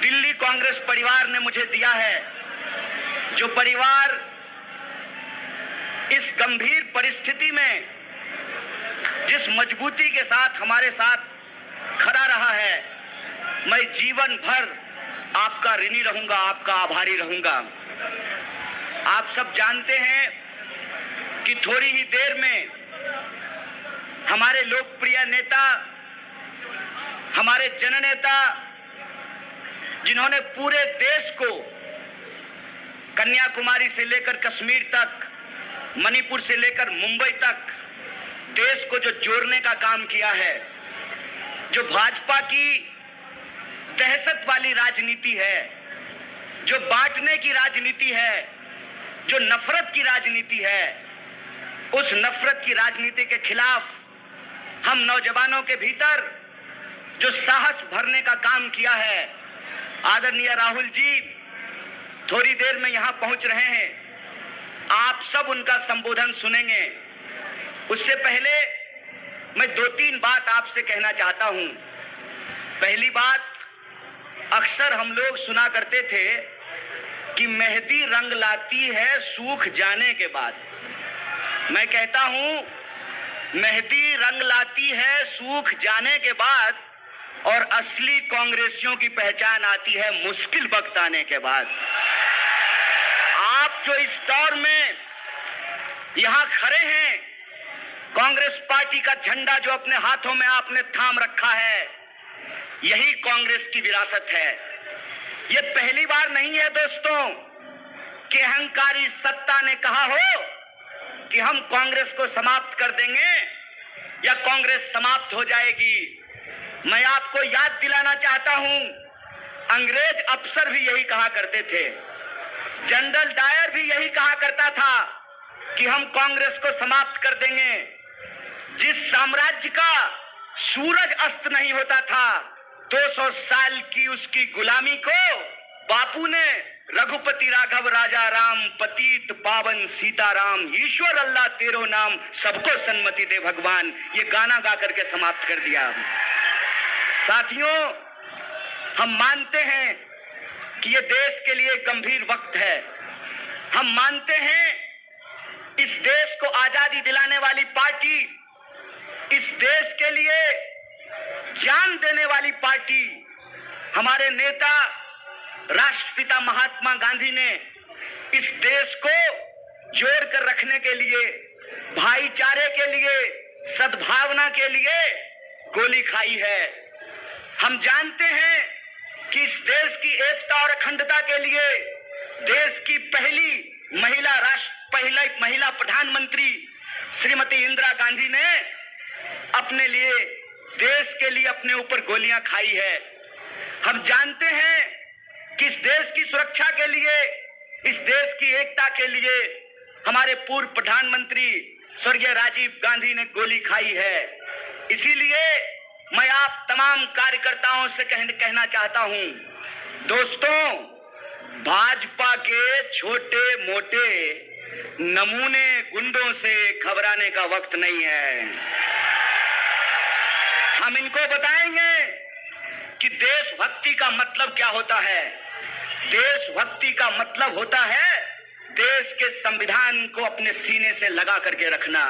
दिल्ली कांग्रेस परिवार ने मुझे दिया है, जो परिवार इस गंभीर परिस्थिति में जिस मजबूती के साथ हमारे साथ खड़ा रहा है, मैं जीवन भर आपका ऋणी रहूंगा, आपका आभारी रहूंगा। आप सब जानते हैं कि थोड़ी ही देर में हमारे लोकप्रिय नेता, हमारे जननेता, जिन्होंने पूरे देश को कन्याकुमारी से लेकर कश्मीर तक, मणिपुर से लेकर मुंबई तक देश को जो जोड़ने का काम किया है, जो भाजपा की दहशत वाली राजनीति है, जो बांटने की राजनीति है, जो नफरत की राजनीति है, उस नफरत की राजनीति के खिलाफ हम नौजवानों के भीतर जो साहस भरने का काम किया है, आदरणीय राहुल जी थोड़ी देर में यहां पहुंच रहे हैं, आप सब उनका संबोधन सुनेंगे। उससे पहले मैं 2-3 बात आपसे कहना चाहता हूं। पहली बात, अक्सर हम लोग सुना करते थे कि मेहंदी रंग लाती है सूख जाने के बाद। मैं कहता हूं, मेहंदी रंग लाती है सूख जाने के बाद, और असली कांग्रेसियों की पहचान आती है मुश्किल वक्त आने के बाद। आप जो इस दौर में यहां खड़े हैं, कांग्रेस पार्टी का झंडा जो अपने हाथों में आपने थाम रखा है, यही कांग्रेस की विरासत है। ये पहली बार नहीं है दोस्तों कि अहंकारी सत्ता ने कहा हो कि हम कांग्रेस को समाप्त कर देंगे या कांग्रेस समाप्त हो जाएगी। मैं आपको याद दिलाना चाहता हूं, अंग्रेज अफसर भी यही कहा करते थे, जनरल डायर भी यही कहा करता था कि हम कांग्रेस को समाप्त कर देंगे। जिस साम्राज्य का सूरज अस्त नहीं होता था, 200 साल की उसकी गुलामी को बापू ने रघुपति राघव राजा राम, पतित पावन सीताराम, ईश्वर अल्लाह तेरो नाम, सबको सन्मति दे भगवान, ये गाना गा करके समाप्त कर दिया। साथियों, हम मानते हैं कि ये देश के लिए गंभीर वक्त है। हम मानते हैं इस देश को आजादी दिलाने वाली पार्टी, इस देश के लिए जान देने वाली पार्टी, हमारे नेता राष्ट्रपिता महात्मा गांधी ने इस देश को जोड़ कर रखने के लिए, भाईचारे के लिए, सद्भावना के लिए गोली खाई है। हम जानते हैं कि इस देश की एकता और अखंडता के लिए देश की पहली महिला प्रधानमंत्री श्रीमती इंदिरा गांधी ने अपने लिए, देश के लिए अपने ऊपर गोलियां खाई है। हम जानते हैं कि इस देश की सुरक्षा के लिए, इस देश की एकता के लिए हमारे पूर्व प्रधानमंत्री स्वर्गीय राजीव गांधी ने गोली खाई है। इसीलिए मैं आप तमाम कार्यकर्ताओं से कहना चाहता हूं, दोस्तों, भाजपा के छोटे मोटे नमूने गुंडों से घबराने का वक्त नहीं है। हम इनको बताएंगे कि देशभक्ति का मतलब क्या होता है। देशभक्ति का मतलब होता है देश के संविधान को अपने सीने से लगा करके रखना।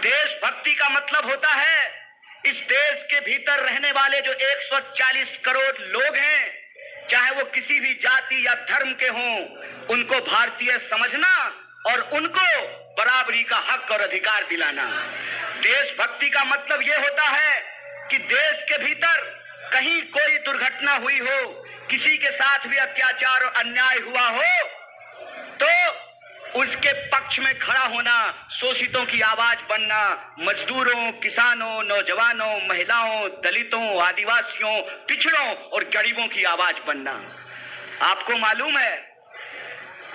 देशभक्ति का मतलब होता है इस देश के भीतर रहने वाले जो 140 करोड़ लोग हैं, चाहे वो किसी भी जाति या धर्म के हों, उनको भारतीय समझना और उनको बराबरी का हक और अधिकार दिलाना। देशभक्ति का मतलब ये होता है कि देश के भीतर कहीं कोई दुर्घटना हुई हो, किसी के साथ भी अत्याचार और अन्याय हुआ हो, तो उसके पक्ष में खड़ा होना, शोषितों की आवाज बनना, मजदूरों, किसानों, नौजवानों, महिलाओं, दलितों, आदिवासियों, पिछड़ों और गरीबों की आवाज बनना। आपको मालूम है,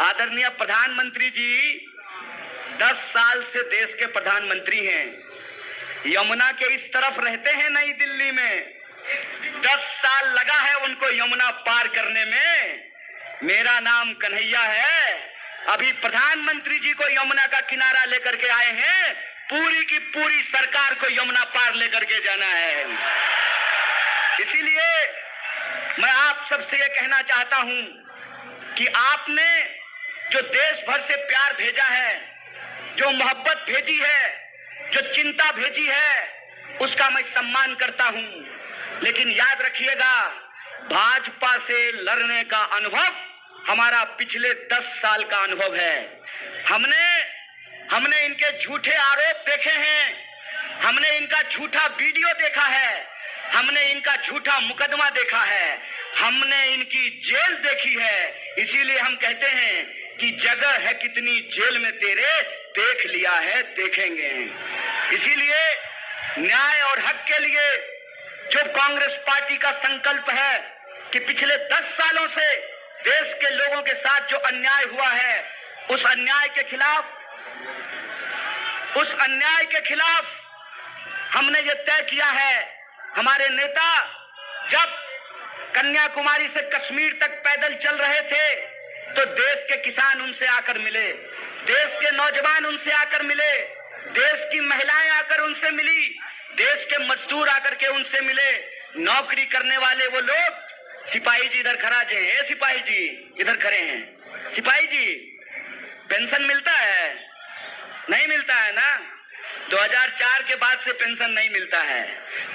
आदरणीय प्रधानमंत्री जी 10 साल से देश के प्रधानमंत्री हैं, यमुना के इस तरफ रहते हैं नई दिल्ली में। 10 साल लगा है उनको यमुना पार करने में। मेरा नाम कन्हैया है। अभी प्रधानमंत्री जी को यमुना का किनारा लेकर के आए हैं, पूरी की पूरी सरकार को यमुना पार लेकर के जाना है। इसीलिए मैं आप सबसे ये कहना चाहता हूं कि आपने जो देश भर से प्यार भेजा है, जो मोहब्बत भेजी है, जो चिंता भेजी है, उसका मैं सम्मान करता हूं। लेकिन याद रखिएगा, भाजपा से लड़ने का अनुभव हमारा पिछले 10 साल का अनुभव है। हमने इनके झूठे आरोप देखे हैं, हमने इनका झूठा वीडियो देखा है, हमने इनका झूठा मुकदमा देखा है, हमने इनकी जेल देखी है। इसीलिए हम कहते हैं कि जगह है कितनी जेल में तेरे, देख लिया है देखेंगे। इसीलिए न्याय और हक के लिए जो कांग्रेस पार्टी का संकल्प है कि पिछले 10 सालों से देश के लोगों के साथ जो अन्याय हुआ है, उस अन्याय के खिलाफ हमने ये तय किया है। हमारे नेता जब कन्याकुमारी से कश्मीर तक पैदल चल रहे थे तो देश के किसान उनसे आकर मिले, देश के नौजवान उनसे आकर मिले, देश की महिलाएं आकर उनसे मिली, देश के मजदूर आकर के उनसे मिले, नौकरी करने वाले वो लोग। सिपाही जी इधर खड़ा हैं, सिपाही जी इधर खड़े हैं। सिपाही जी, पेंशन मिलता है? नहीं मिलता है ना? 2004 के बाद से पेंशन नहीं मिलता है।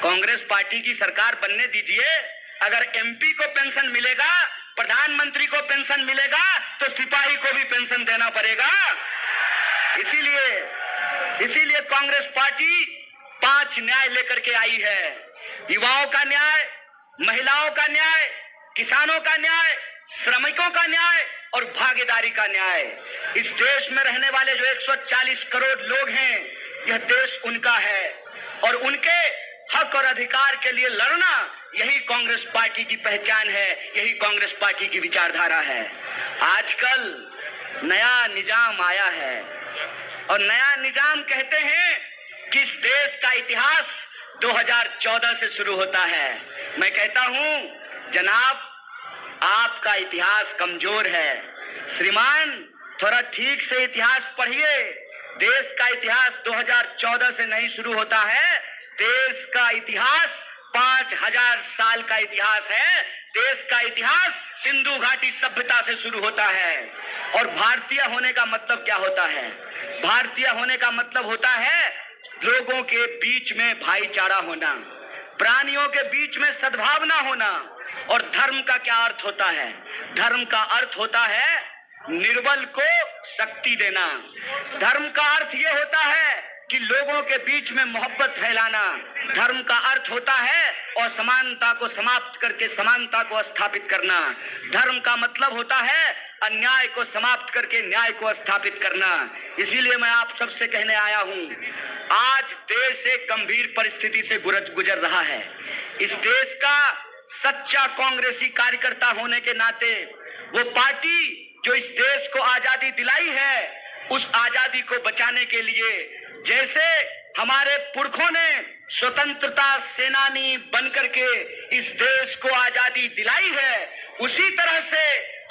कांग्रेस पार्टी की सरकार बनने दीजिए, अगर एमपी को पेंशन मिलेगा, प्रधानमंत्री को पेंशन मिलेगा, तो सिपाही को भी पेंशन देना पड़ेगा। इसीलिए कांग्रेस पार्टी 5 न्याय लेकर के आई है। युवाओं का न्याय, महिलाओं का न्याय, किसानों का न्याय, श्रमिकों का न्याय और भागीदारी का न्याय। इस देश में रहने वाले जो 140 करोड़ लोग हैं, यह देश उनका है और उनके हक और अधिकार के लिए लड़ना, यही कांग्रेस पार्टी की पहचान है, यही कांग्रेस पार्टी की विचारधारा है। आजकल नया निजाम आया है और नया निजाम कहते हैं कि इस देश का इतिहास 2014 से शुरू होता है। मैं कहता हूं, जनाब, आपका इतिहास कमजोर है। श्रीमान, थोड़ा ठीक से इतिहास पढ़िए। देश का इतिहास 2014 से नहीं शुरू होता है। देश का इतिहास 5000 साल का इतिहास है। देश का इतिहास सिंधु घाटी सभ्यता से शुरू होता है। और भारतीय होने का मतलब क्या होता है? भारतीय होने का मतलब होता है लोगों के बीच में भाईचारा होना, प्राणियों के बीच में सद्भावना होना। और धर्म का क्या अर्थ होता है? धर्म का अर्थ होता है निर्बल को शक्ति देना। धर्म का अर्थ यह होता है कि लोगों के बीच में मोहब्बत फैलाना। धर्म का अर्थ होता है असमानता को समाप्त करके समानता को स्थापित करना। धर्म का मतलब होता है अन्याय को समाप्त करके न्याय को स्थापित करना। इसीलिए मैं आप सबसे कहने आया हूं, आज देश एक गंभीर परिस्थिति से गुजर रहा है। इस देश का सच्चा कांग्रेसी कार्यकर्ता होने के नाते, वो पार्टी जो इस देश को आजादी दिलाई है, उस आजादी को बचाने के लिए जैसे हमारे पुरखों ने स्वतंत्रता सेनानी बनकर के इस देश को आजादी दिलाई है, उसी तरह से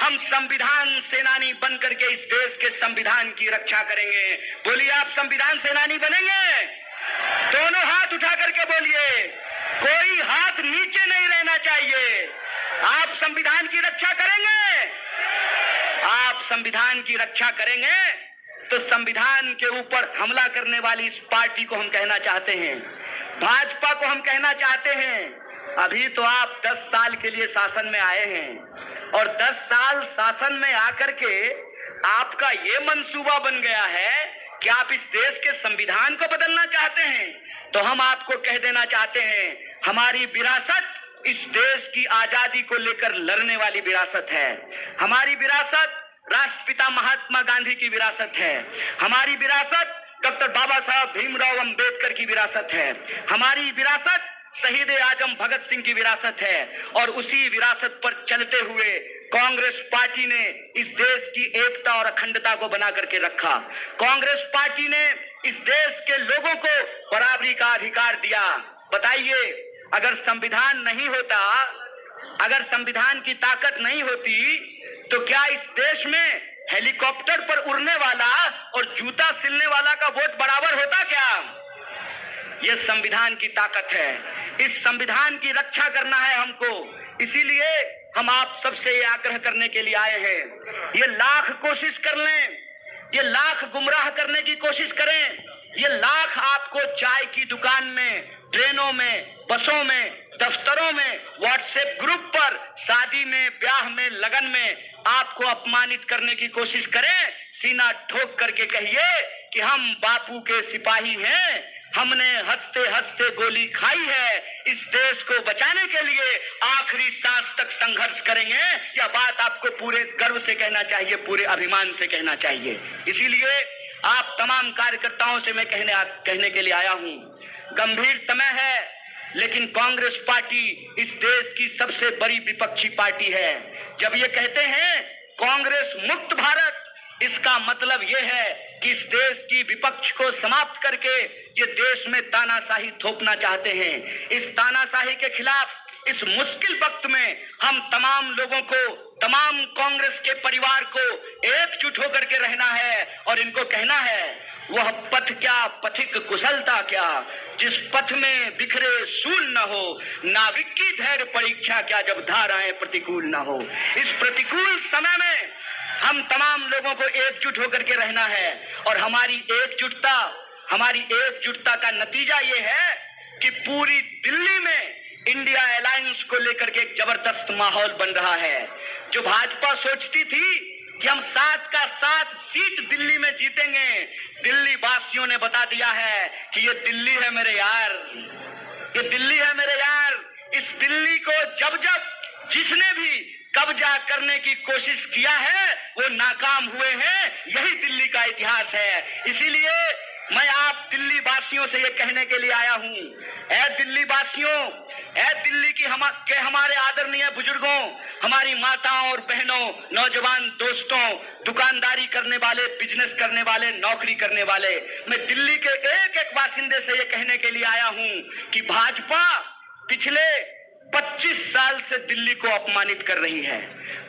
हम संविधान सेनानी बनकर के इस देश के संविधान की रक्षा करेंगे। बोलिए, आप संविधान सेनानी बनेंगे? दोनों हाथ उठा करके बोलिए, कोई हाथ नीचे नहीं रहना चाहिए। आप संविधान की रक्षा करेंगे? आप संविधान की रक्षा करेंगे तो संविधान के ऊपर हमला करने वाली इस पार्टी को हम कहना चाहते हैं, भाजपा को हम कहना चाहते हैं, अभी तो आप 10 साल के लिए शासन में आए हैं और 10 साल शासन में आकर के आपका ये मंसूबा बन गया है कि आप इस देश के संविधान को बदलना चाहते हैं। तो हम आपको कह देना चाहते हैं, हमारी विरासत इस देश की आजादी को लेकर लड़ने वाली विरासत है। हमारी विरासत राष्ट्रपिता महात्मा गांधी की विरासत है। हमारी विरासत डॉक्टर बाबा साहब भीमराव अंबेडकर की विरासत है। हमारी विरासत शहीद आजम भगत सिंह की विरासत है। और उसी विरासत पर चलते हुए कांग्रेस पार्टी ने इस देश की एकता और अखंडता को बना करके रखा। कांग्रेस पार्टी ने इस देश के लोगों को बराबरी का अधिकार दिया। बताइए, अगर संविधान नहीं होता, अगर संविधान की ताकत नहीं होती, तो क्या इस देश में हेलीकॉप्टर पर उड़ने वाला और जूता सिलने वाला का वोट बराबर होता क्या? यह संविधान की ताकत है। इस संविधान की रक्षा करना है हमको। इसीलिए हम आप सबसे ये आग्रह करने के लिए आए हैं, ये लाख कोशिश कर लें, ये लाख गुमराह करने की कोशिश करें, ये लाख आपको चाय की दुकान में, ट्रेनों में, बसों में, दफ्तरों में, व्हाट्सएप ग्रुप पर, शादी में, ब्याह में, लगन में आपको अपमानित करने की कोशिश करें, सीना ठोक करके कहिए कि हम बापू के सिपाही हैं, हमने हंसते हंसते गोली खाई है, इस देश को बचाने के लिए आखिरी सांस तक संघर्ष करेंगे। यह बात आपको पूरे गर्व से कहना चाहिए, पूरे अभिमान से कहना चाहिए। इसीलिए आप तमाम कार्यकर्ताओं से मैं कहने के लिए आया हूं, गंभीर समय है, लेकिन कांग्रेस पार्टी इस देश की सबसे बड़ी विपक्षी पार्टी है। जब ये कहते हैं कांग्रेस मुक्त भारत, इसका मतलब ये है कि इस देश की विपक्ष को समाप्त करके ये देश में तानाशाही थोपना चाहते हैं। इस तानाशाही के खिलाफ इस मुश्किल वक्त में हम तमाम लोगों को, तमाम कांग्रेस के परिवार को एकजुट होकर के रहना है और इनको कहना है, वह पथ क्या पथिक कुशलता क्या, जिस पथ में बिखरे सूल न हो, नाविक की धैर्य परीक्षा क्या, जब धाराएं प्रतिकूल न हो। इस प्रतिकूल समय में हम तमाम लोगों को एकजुट होकर के रहना है और हमारी एकजुटता का नतीजा ये है कि पूरी दिल्ली में इंडिया अलायंस को लेकर के एक जबरदस्त माहौल बन रहा है। जो भाजपा सोचती थी कि हम 7 का 7 सीट दिल्ली में जीतेंगे, दिल्ली वासियों ने बता दिया है कि ये दिल्ली है मेरे यार, ये दिल्ली है मेरे यार। इस दिल्ली को जब जिसने भी कब्जा करने की कोशिश किया है वो नाकाम हुए हैं, यही दिल्ली का इतिहास है। इसीलिए मैं आप दिल्ली वासियों से ये कहने के लिए आया हूं, ऐ दिल्ली वासियों, ऐ दिल्ली की हमारे आदरणीय बुजुर्गों, हमारी माताओं और बहनों, नौजवान दोस्तों, दुकानदारी करने वाले, बिजनेस करने वाले, नौकरी करने वाले, मैं दिल्ली के एक एक बासिंदे से ये कहने के लिए आया हूं कि भाजपा पिछले 25 साल से दिल्ली को अपमानित कर रही है।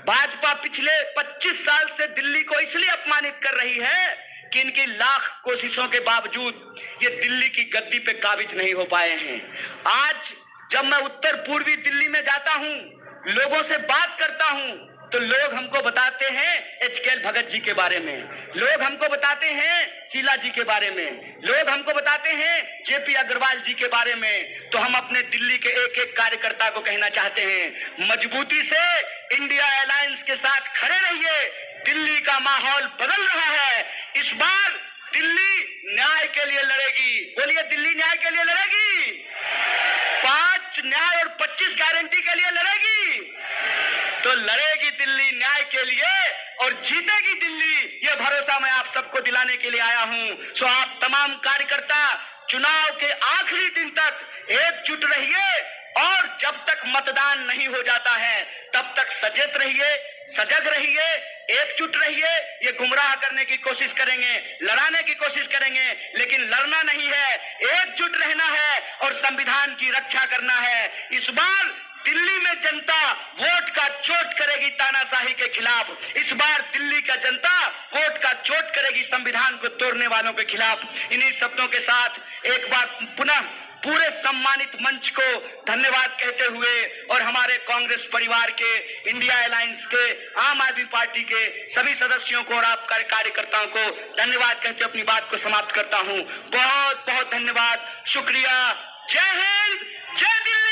भाजपा पिछले 25 साल से दिल्ली को इसलिए अपमानित कर रही है कि इनकी लाख कोशिशों के बावजूद ये दिल्ली की गद्दी पे काबिज नहीं हो पाए हैं। आज जब मैं उत्तर पूर्वी दिल्ली में जाता हूं, लोगों से बात करता हूं, तो लोग हमको बताते हैं एचकेएल भगत जी के बारे में, लोग हमको बताते हैं शीला जी के बारे में, लोग हमको बताते हैं जेपी अग्रवाल जी के बारे में। तो हम अपने दिल्ली के एक एक कार्यकर्ता को कहना चाहते हैं, मजबूती से इंडिया अलायंस के साथ खड़े रहिए। दिल्ली का माहौल बदल रहा है, इस बार दिल्ली न्याय के लिए लड़ेगी। बोलिए, दिल्ली न्याय के लिए लड़ेगी, 5 न्याय और 25 गारंटी के लिए लड़ेगी। तो लड़ेगी दिल्ली न्याय के लिए और जीतेगी दिल्ली, ये भरोसा मैं आप सबको दिलाने के लिए आया हूं। सो आप तमाम कार्यकर्ता चुनाव के आखिरी दिन तक एकजुट रहिए और जब तक मतदान नहीं हो जाता है तब तक सचेत रहिए, सजग रहिए, एकजुट रहिए। ये गुमराह करने की कोशिश करेंगे, लड़ाने की कोशिश करेंगे, लेकिन लड़ना नहीं है, एकजुट रहना है और संविधान की रक्षा करना है। इस बार दिल्ली में जनता वोट का चोट करेगी तानाशाही के खिलाफ। इस बार दिल्ली का जनता वोट का चोट करेगी संविधान को तोड़ने वालों के खिलाफ। इन्हीं शब्दों के साथ एक बार पुनः पूरे सम्मानित मंच को धन्यवाद कहते हुए और हमारे कांग्रेस परिवार के, इंडिया अलायंस के, आम आदमी पार्टी के सभी सदस्यों को और आपका कार्यकर्ताओं को धन्यवाद कहते अपनी बात को समाप्त करता हूं। बहुत बहुत धन्यवाद, शुक्रिया। जय हिंद, जय दिल्ली।